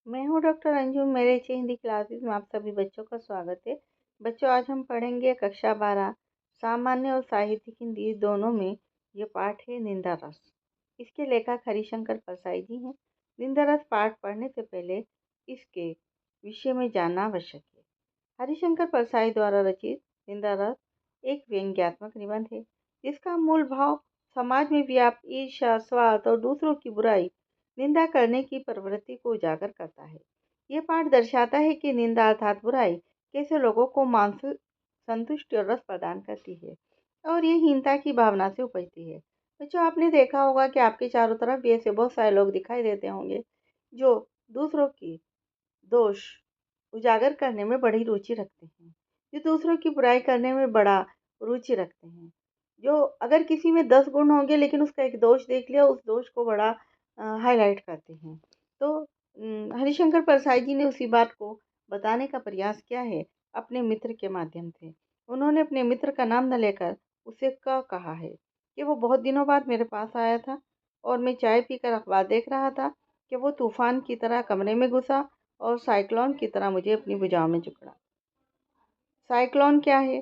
मैं हूँ डॉक्टर अंजुम। मेरे अच्छे हिंदी क्लासेस में आप सभी बच्चों का स्वागत है। बच्चों, आज हम पढ़ेंगे कक्षा 12 सामान्य और साहित्यिक हिंदी दोनों में। ये पाठ है निंदा रस। इसके लेखक हरिशंकर परसाई जी हैं। निंदा रस पाठ पढ़ने से पहले इसके विषय में जानना आवश्यक है। हरिशंकर परसाई द्वारा रचित निंदा रस एक व्यंग्यात्मक निबंध है जिसका मूल भाव समाज में व्याप्त ईर्ष्या, स्वार्थ और दूसरों की बुराई, निंदा करने की प्रवृत्ति को उजागर करता है। ये पाठ दर्शाता है कि निंदा अर्थात बुराई कैसे लोगों को मानसिक संतुष्टि और रस प्रदान करती है और ये हीनता की भावना से उपजती है। बच्चों, आपने देखा होगा कि आपके चारों तरफ भी ऐसे बहुत सारे लोग दिखाई देते होंगे जो दूसरों की दोष उजागर करने में बड़ी रुचि रखते हैं, जो दूसरों की बुराई करने में बड़ा रुचि रखते हैं, जो अगर किसी में 10 गुण होंगे लेकिन उसका एक दोष देख लिया, उस दोष को बड़ा हाईलाइट करते हैं। तो हरिशंकर परसाई जी ने उसी बात को बताने का प्रयास किया है अपने मित्र के माध्यम से। उन्होंने अपने मित्र का नाम न लेकर उसे कहा है कि वो बहुत दिनों बाद मेरे पास आया था और मैं चाय पीकर अखबार देख रहा था कि वो तूफान की तरह कमरे में घुसा और साइक्लोन की तरह मुझे अपनी भुजाओं में जकड़ा। साइक्लोन क्या है,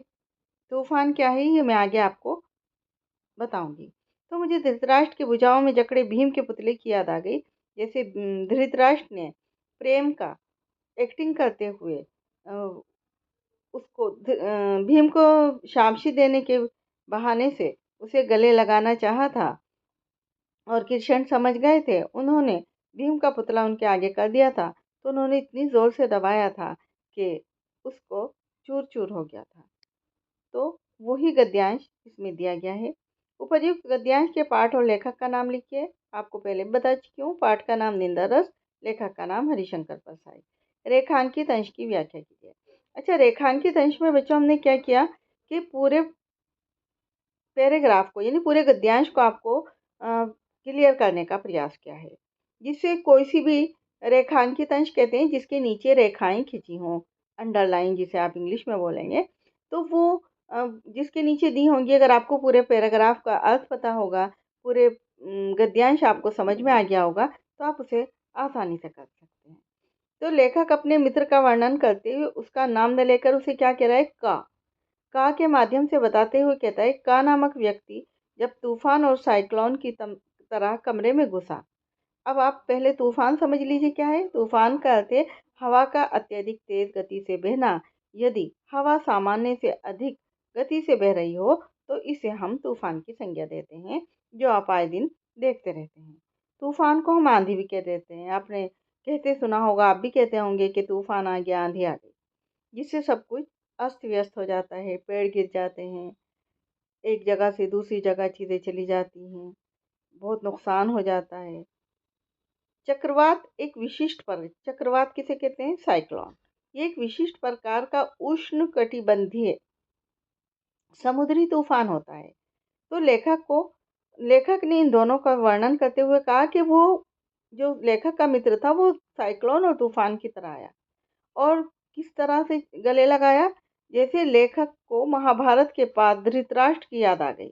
तूफान क्या है, ये मैं आगे आपको बताऊंगी। तो मुझे धृतराष्ट्र की भुजाओं में जकड़े भीम के पुतले की याद आ गई। जैसे धृतराष्ट्र ने प्रेम का एक्टिंग करते हुए भीम को शाबाशी देने के बहाने से उसे गले लगाना चाहा था और कृष्ण समझ गए थे। उन्होंने भीम का पुतला उनके आगे कर दिया था, तो उन्होंने इतनी जोर से दबाया था कि उसको चूर चूर हो गया था। तो वही गद्यांश इसमें दिया गया है। उपर्युक्त गद्यांश के पाठ और लेखक का नाम लिखिए। आपको पहले बता चुकी हूँ, पाठ का नाम निंदा रस, लेखक का नाम हरिशंकर परसाई। रेखांकित अंश की व्याख्या कीजिए। अच्छा, रेखांकित अंश में बच्चों हमने क्या किया कि पूरे पैराग्राफ को यानी पूरे गद्यांश को आपको क्लियर करने का प्रयास किया है, जिससे कोई सी भी रेखांकित अंश कहते हैं जिसके नीचे रेखाएं खिंची हों, अंडरलाइन जिसे आप इंग्लिश में बोलेंगे, तो वो जिसके नीचे दी होंगी, अगर आपको पूरे पैराग्राफ का अर्थ पता होगा, पूरे गद्यांश आपको समझ में आ गया होगा, तो आप उसे आसानी से कर सकते हैं। तो लेखक अपने मित्र का वर्णन करते हुए उसका नाम न लेकर उसे क्या कह रहा है, का के माध्यम से बताते हुए कहता है, का नामक व्यक्ति जब तूफान और साइक्लोन की तरह कमरे में घुसा। अब आप पहले तूफान समझ लीजिए क्या है। तूफान का अर्थ है हवा का अत्यधिक तेज गति से बहना। यदि हवा सामान्य से अधिक गति से बह रही हो तो इसे हम तूफान की संज्ञा देते हैं, जो आप आए दिन देखते रहते हैं। तूफान को हम आंधी भी कह देते हैं। आपने कहते सुना होगा, आप भी कहते होंगे कि तूफान आ गया, आंधी आ गई, जिससे सब कुछ अस्त व्यस्त हो जाता है, पेड़ गिर जाते हैं, एक जगह से दूसरी जगह चीज़ें चली जाती हैं, बहुत नुकसान हो जाता है। चक्रवात एक विशिष्ट पर चक्रवात किसे कहते हैं, साइक्लोन। ये एक विशिष्ट प्रकार का उष्ण कटिबंधीय समुद्री तूफान होता है। तो लेखक ने इन दोनों का वर्णन करते हुए कहा कि वो जो लेखक का मित्र था वो साइक्लोन और तूफान की तरह आया। और किस तरह से गले लगाया, जैसे लेखक को महाभारत के बाद धृतराष्ट्र की याद आ गई।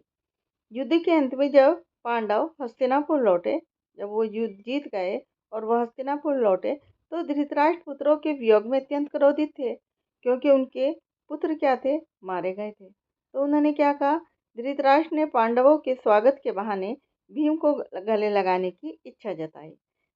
युद्ध के अंत में जब पांडव हस्तिनापुर लौटे, जब वो युद्ध जीत गए और वह हस्तिनापुर लौटे, तो धृतराष्ट्र पुत्रों के वियोग में अत्यंत क्रोधित थे, क्योंकि उनके पुत्र क्या थे, मारे गए थे। तो उन्होंने क्या कहा, धृतराष्ट्र ने पांडवों के स्वागत के बहाने भीम को गले लगाने की इच्छा जताई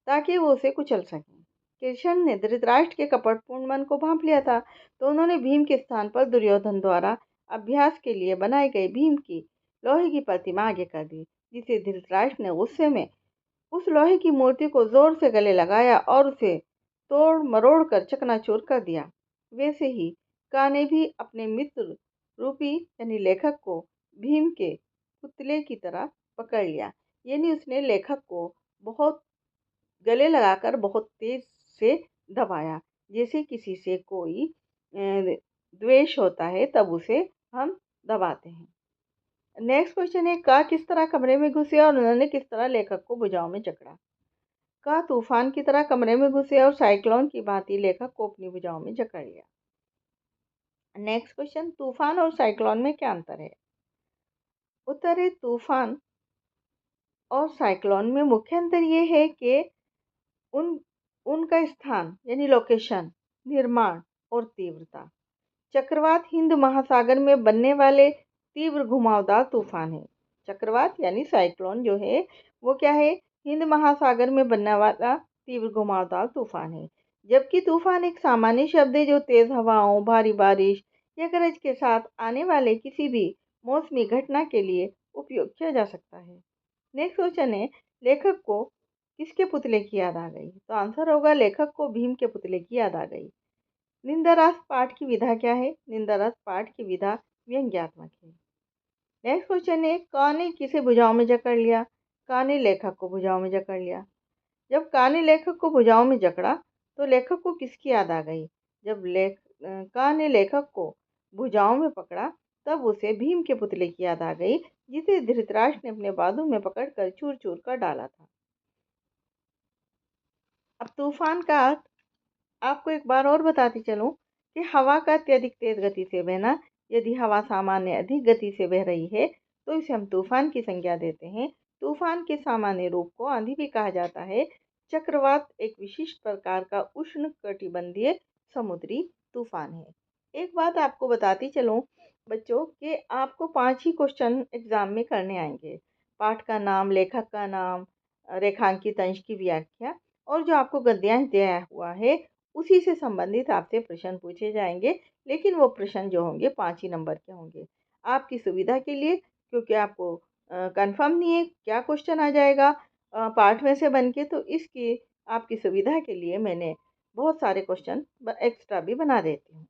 ताकि वो उसे कुचल सकें। कृष्ण ने धृतराष्ट्र के कपटपूर्ण मन को भांप लिया था, तो उन्होंने भीम के स्थान पर दुर्योधन द्वारा अभ्यास के लिए बनाई गई भीम की लोहे की प्रतिमा आगे कर दी, जिसे धृतराष्ट्र ने गुस्से में उस लोहे की मूर्ति को जोर से गले लगाया और उसे तोड़ मरोड़ कर चकनाचूर कर दिया। वैसे ही का ने भी अपने मित्र रूपी यानी लेखक को भीम के पुतले की तरह पकड़ लिया, यानी उसने लेखक को बहुत गले लगाकर बहुत तेज से दबाया, जैसे किसी से कोई द्वेष होता है तब उसे हम दबाते हैं। नेक्स्ट क्वेश्चन है, का किस तरह कमरे में घुसे और उन्होंने किस तरह लेखक को भुजाओं में जकड़ा। का तूफान की तरह कमरे में घुसे और साइक्लोन की भांति लेखक को अपनी भुजाओं में जकड़ लिया। नेक्स्ट क्वेश्चन, तूफान और साइक्लोन में क्या अंतर है। उत्तर है, तूफान और साइक्लोन में मुख्य अंतर ये है कि उन उनका स्थान यानी लोकेशन, निर्माण और तीव्रता। चक्रवात हिंद महासागर में बनने वाले तीव्र घुमावदार तूफान है। चक्रवात यानी साइक्लोन जो है वो क्या है, हिंद महासागर में बनने वाला तीव्र घुमावदार तूफान है। जबकि तूफान एक सामान्य शब्द है जो तेज हवाओं, भारी बारिश या गरज के साथ आने वाले किसी भी मौसमी घटना के लिए उपयोग किया जा सकता है। नेक्स्ट क्वेश्चन है, लेखक को किसके पुतले की याद आ गई? तो आंसर होगा लेखक को भीम के पुतले की याद आ गई। निंदारस पाठ की विधा क्या है? निंदारस पाठ की विधा व्यंग्यात्मक है। नेक्स्ट क्वेश्चन है, क ने किसे भुजाओं में जकड़ लिया? क ने लेखक को भुजाओं में जकड़ लिया। जब क ने लेखक को भुजाओं में जकड़ा तो लेखक को किसकी याद आ गई? जब क ने लेखक को भुजाओं में पकड़ा तब उसे भीम के पुतले की याद आ गई, जिसे धृतराष्ट्र ने अपने बाजू में पकड़कर चूर चूर कर डाला था। अब तूफान का अर्थ आपको एक बार और बताती चलूं कि हवा का अत्यधिक तेज गति से बहना। यदि हवा सामान्य अधिक गति से बह रही है तो इसे हम तूफान की संज्ञा देते हैं। तूफान के सामान्य रूप को आंधी भी कहा जाता है। चक्रवात एक विशिष्ट प्रकार का उष्ण कटिबंधीय समुद्री तूफान है। एक बात आपको बताती चलूं बच्चों कि आपको 5 ही क्वेश्चन एग्जाम में करने आएंगे। पाठ का नाम, लेखक का नाम, रेखांकित अंश की व्याख्या और जो आपको गद्यांश दिया हुआ है उसी से संबंधित आपसे प्रश्न पूछे जाएंगे। लेकिन वो प्रश्न जो होंगे 5 ही नंबर के होंगे। आपकी सुविधा के लिए, क्योंकि आपको कंफर्म नहीं है क्या क्वेश्चन आ जाएगा पाठ में से बन के, तो इसकी आपकी सुविधा के लिए मैंने बहुत सारे क्वेश्चन एक्स्ट्रा भी बना देती हूँ।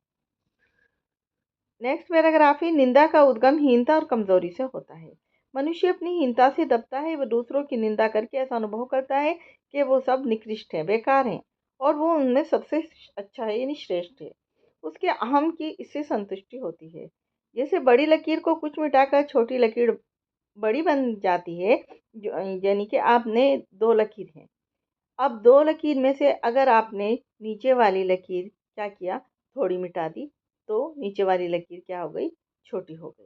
नेक्स्ट पैराग्राफ है, निंदा का उद्गम हीनता और कमजोरी से होता है। मनुष्य अपनी हीनता से दबता है। वह दूसरों की निंदा करके ऐसा अनुभव करता है कि वो सब निकृष्ट है, बेकार हैं और वो उनमें सबसे अच्छा है यानी श्रेष्ठ है। उसके अहम की इससे संतुष्टि होती है। जैसे बड़ी लकीर को कुछ मिटाकर छोटी लकीर बड़ी बन जाती है, यानी कि आपने 2 लकीर हैं। अब 2 लकीर में से अगर आपने नीचे वाली लकीर क्या किया, थोड़ी मिटा दी, तो नीचे वाली लकीर क्या हो गई, छोटी हो गई।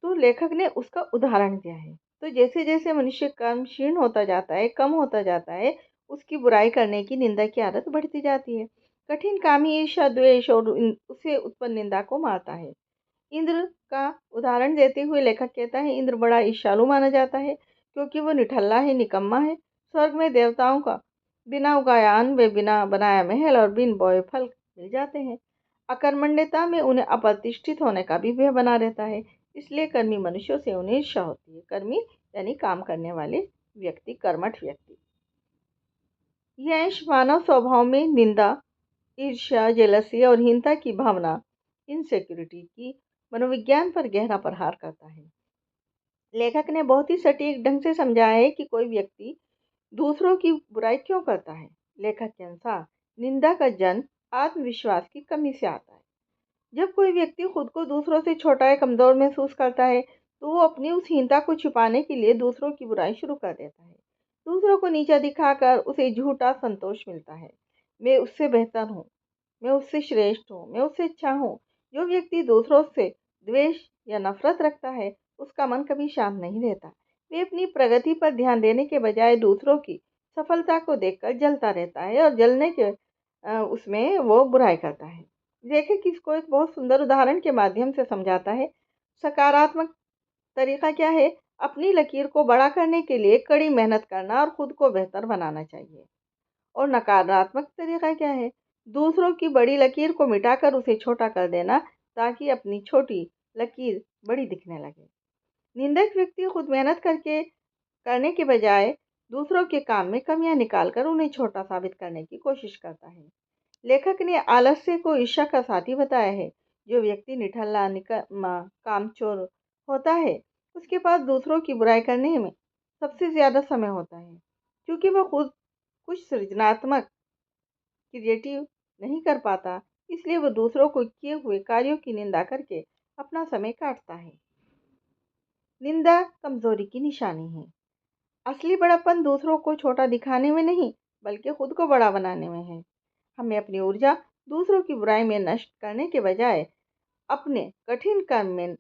तो लेखक ने उसका उदाहरण दिया है। तो जैसे जैसे मनुष्य कर्म क्षीण होता जाता है, कम होता जाता है, उसकी बुराई करने की, निंदा की आदत बढ़ती जाती है। कठिन काम ही ईर्ष्या, द्वेष और उससे उत्पन्न निंदा को मारता है। इंद्र का उदाहरण देते हुए लेखक कहता है, इंद्र बड़ा ईर्ष्यालु माना जाता है क्योंकि वो निठल्ला है, निकम्मा है। स्वर्ग में देवताओं का बिना उगाया अन्न व बिना बनाया महल और बिन बोए फल मिल जाते हैं। अकर्मण्यता में उन्हें अप्रतिष्ठित होने का भी भय बना रहता है। इसलिए कर्मी मनुष्यों से उन्हें ईर्ष्या होती है। कर्मी यानी काम करने वाले व्यक्ति, कर्मठ व्यक्ति। यह अंश मानव स्वभाव में निंदा, ईर्ष्या, जेलसी और हीनता की भावना, इनसिक्योरिटी की मनोविज्ञान पर गहरा प्रहार करता है। लेखक ने बहुत ही सटीक ढंग से समझाया है कि कोई व्यक्ति दूसरों की बुराई क्यों करता है। लेखक के अनुसार निंदा का जन्म आत्मविश्वास की कमी से आता है। जब कोई व्यक्ति खुद को दूसरों से छोटा या कमजोर महसूस करता है तो वो अपनी उस हीनता को छुपाने के लिए दूसरों की बुराई शुरू कर देता है। दूसरों को नीचा दिखाकर उसे झूठा संतोष मिलता है। मैं उससे बेहतर हूँ, मैं उससे श्रेष्ठ हूँ, मैं उससे अच्छा हूँ। जो व्यक्ति दूसरों से द्वेष या नफरत रखता है उसका मन कभी शांत नहीं रहता। वे अपनी प्रगति पर ध्यान देने के बजाय दूसरों की सफलता को देखकर जलता रहता है और जलने के उसमें वो बुराई करता है। लेखक इसको एक बहुत सुंदर उदाहरण के माध्यम से समझाता है। सकारात्मक तरीका क्या है? अपनी लकीर को बड़ा करने के लिए कड़ी मेहनत करना और खुद को बेहतर बनाना चाहिए। और नकारात्मक तरीका क्या है? दूसरों की बड़ी लकीर को मिटाकर उसे छोटा कर देना ताकि अपनी छोटी लकीर बड़ी दिखने लगे। निंदक व्यक्ति खुद मेहनत करने के बजाय दूसरों के काम में कमियां निकालकर उन्हें छोटा साबित करने की कोशिश करता है। लेखक ने आलस्य को ईर्ष्या का साथी बताया है। जो व्यक्ति निठल्ला, निकम्मा, कामचोर होता है उसके पास दूसरों की बुराई करने में सबसे ज्यादा समय होता है। क्योंकि वह खुद कुछ सृजनात्मक, क्रिएटिव नहीं कर पाता, इसलिए वह दूसरों को किए हुए कार्यों की निंदा करके अपना समय काटता है। निंदा कमजोरी की निशानी है। असली बड़ापन दूसरों को छोटा दिखाने में नहीं बल्कि खुद को बड़ा बनाने में है। हमें अपनी ऊर्जा दूसरों की बुराई में नष्ट करने के बजाय अपने कठिन कर्म में,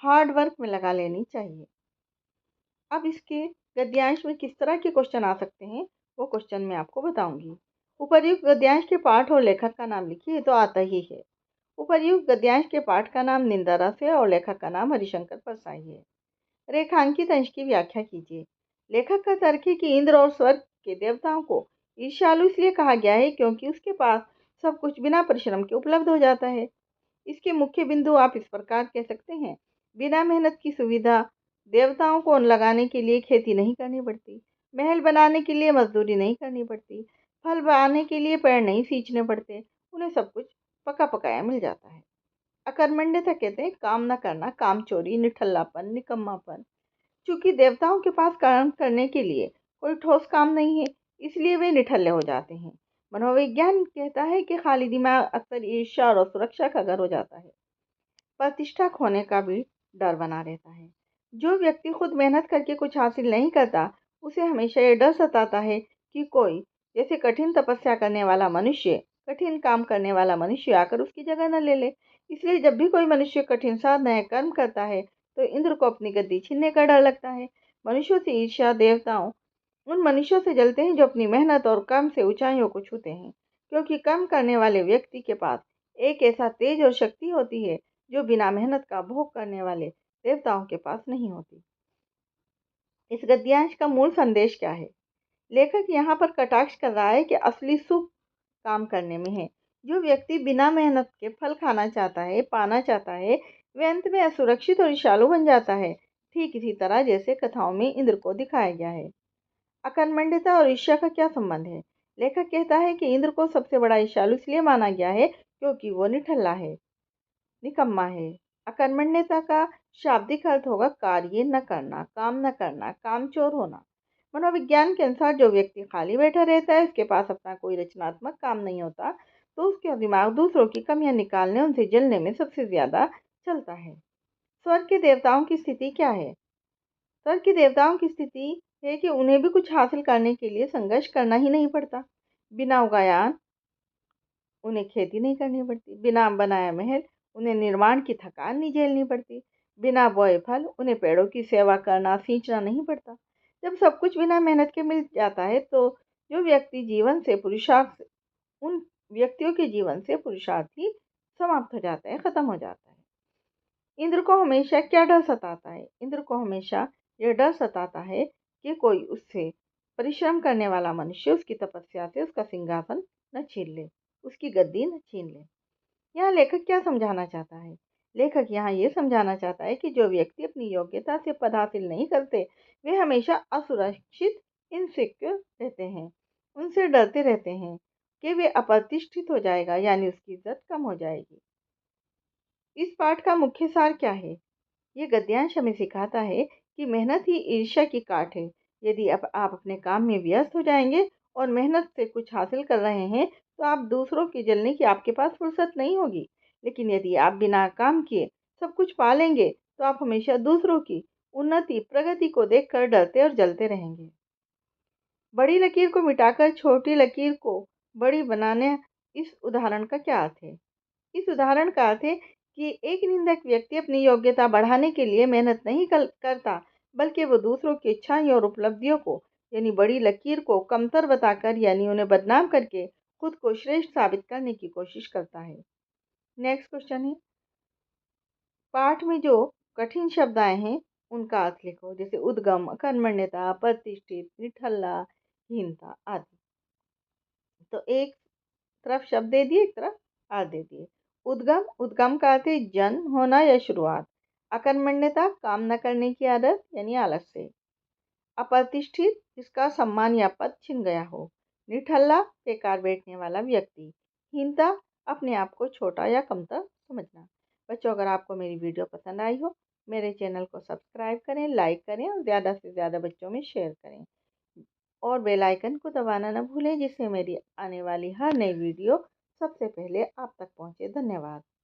हार्ड वर्क में लगा लेनी चाहिए। अब इसके गद्यांश में किस तरह के क्वेश्चन आ सकते हैं वो क्वेश्चन मैं आपको बताऊंगी। उपर्युक्त गद्यांश के पाठ और लेखक का नाम लिखिए तो आता ही है। उपर्युक्त गद्यांश के पाठ का नाम निंदा रस है और लेखक का नाम हरिशंकर परसाई है। रेखांकित अंश की व्याख्या कीजिए। लेखक का तर्क है कि इंद्र और स्वर्ग के देवताओं को ईर्ष्यालु इसलिए कहा गया है क्योंकि उसके पास सब कुछ बिना परिश्रम के उपलब्ध हो जाता है। इसके मुख्य बिंदु आप इस प्रकार कह सकते हैं। बिना मेहनत की सुविधा, देवताओं को लगाने के लिए खेती नहीं करनी पड़ती, महल बनाने के लिए मजदूरी नहीं करनी पड़ती, फल बनाने के लिए पेड़ नहीं सींचने पड़ते, उन्हें सब कुछ पका पकाया मिल जाता है। अकर्मण्यता कहते हैं काम न करना, काम चोरी, निठल्लापन, निकम्मापन। चूंकि देवताओं के पास काम करने के लिए कोई ठोस काम नहीं है, इसलिए वे निठल्ले हो जाते हैं। मनोविज्ञान कहता है कि खाली दिमाग अक्सर ईर्ष्या और सुरक्षा का घर हो जाता है। प्रतिष्ठा खोने का भी डर बना रहता है। जो व्यक्ति खुद मेहनत करके कुछ हासिल नहीं करता, उसे हमेशा ये डर सताता है कि कोई, जैसे कठिन तपस्या करने वाला मनुष्य, कठिन काम करने वाला मनुष्य आकर उसकी जगह न ले ले। इसलिए जब भी कोई मनुष्य कठिन साधना या कर्म करता है तो इंद्र को अपनी गद्दी छीनने का डर लगता है। मनुष्यों से ईर्ष्या देवताओं उन मनुष्यों से जलते हैं जो अपनी मेहनत और कर्म से ऊंचाइयों को छूते हैं, क्योंकि कर्म करने वाले व्यक्ति के पास एक ऐसा तेज और शक्ति होती है जो बिना मेहनत का भोग करने वाले देवताओं के पास नहीं होती। इस गद्यांश का मूल संदेश क्या है? लेखक यहाँ पर कटाक्ष कर रहा है कि असली सुख काम करने में है। जो व्यक्ति बिना मेहनत के फल खाना चाहता है, पाना चाहता है, वे अंत में असुरक्षित और ईर्ष्यालु बन जाता है। ठीक इसी तरह जैसे कथाओं में इंद्र को दिखाया गया है। अकर्मण्यता और ईर्ष्या का क्या संबंध है? लेखक कहता है कि इंद्र को सबसे बड़ा ईर्ष्यालु इसलिए माना गया है क्योंकि वो निठल्ला है, निकम्मा है। अकर्मण्यता का शाब्दिक अर्थ होगा कार्य न करना, काम न करना, कामचोर होना। मनोविज्ञान के अनुसार जो व्यक्ति खाली बैठा रहता है, उसके पास अपना कोई रचनात्मक काम नहीं होता, तो उसका दिमाग दूसरों की कमियां निकालने, उनसे जलने में सबसे ज्यादा चलता है। स्वर्ग के देवताओं की स्थिति क्या है? स्वर्ग के देवताओं की स्थिति है कि उन्हें भी कुछ हासिल करने के लिए संघर्ष करना ही नहीं पड़ता। बिना उगाया उन्हें खेती नहीं करनी पड़ती, बिना बनाया महल उन्हें निर्माण की थकान नहीं झेलनी पड़ती, बिना बोए फल उन्हें पेड़ों की सेवा करना सींचना नहीं पड़ता। जब सब कुछ बिना मेहनत के मिल जाता है तो जो व्यक्ति जीवन से पुरुषार्थ उन व्यक्तियों के जीवन से पुरुषार्थ ही समाप्त हो जाता है, खत्म हो जाता है। इंद्र को हमेशा क्या डर सताता है? इंद्र को हमेशा यह डर सताता है कि कोई उससे परिश्रम करने वाला मनुष्य उसकी तपस्या से उसका सिंहासन न छीन ले, उसकी गद्दी न छीन ले। यहाँ लेखक क्या समझाना चाहता है? लेखक यहाँ ये समझाना चाहता है कि जो व्यक्ति अपनी योग्यता से पद हासिल नहीं करते, वे हमेशा असुरक्षित, इनसिक्योर रहते हैं, उनसे डरते रहते हैं कि वे अप्रतिष्ठित हो जाएगा, यानी उसकी इज्जत कम हो जाएगी। इस पाठ का मुख्य सार क्या है? ये गद्यांश हमें सिखाता है कि मेहनत ही ईर्ष्या की काट है। यदि आप अपने काम में व्यस्त हो जाएंगे और मेहनत से कुछ हासिल कर रहे हैं, तो आप दूसरों के जलने की आपके पास फुर्सत नहीं होगी। लेकिन यदि आप बिना काम किए सब कुछ पा लेंगे, तो आप हमेशा दूसरों की उन्नति, प्रगति को देखकर डरते और जलते रहेंगे। बड़ी लकीर को मिटाकर छोटी लकीर को बड़ी बनाने, इस उदाहरण का क्या अर्थ है? इस उदाहरण का अर्थ है कि एक निंदक व्यक्ति अपनी योग्यता बढ़ाने के लिए मेहनत नहीं करता, बल्कि वो दूसरों की इच्छाएं और उपलब्धियों को, यानी बड़ी लकीर को कमतर बताकर, यानी उन्हें बदनाम करके खुद को श्रेष्ठ साबित करने की कोशिश करता है। नेक्स्ट क्वेश्चन है, पाठ में जो कठिन शब्द आए हैं उनका अर्थ लिखो, जैसे उद्गम, अकर्मण्यता, प्रतिष्ठित, निठल्ला, हीनता आदि। तो एक तरफ शब्द दे दिए, एक तरफ अर्थ दे दिए। उद्गम, उद्गम का अर्थ है जन्म, होना या शुरुआत। अकर्मण्यता, काम न करने की आदत यानी आलस से। अप्रतिष्ठित, जिसका सम्मान या पद छिन गया हो। निठल्ला, बेकार बैठने वाला व्यक्ति। हीनता, अपने आप को छोटा या कमतर समझना। बच्चों, अगर आपको मेरी वीडियो पसंद आई हो, मेरे चैनल को सब्सक्राइब करें, लाइक करें और ज़्यादा से ज़्यादा बच्चों में शेयर करें। और बेल आइकन को दबाना न भूलें, जिससे मेरी आने वाली हर नई वीडियो सबसे पहले आप तक पहुंचे। धन्यवाद।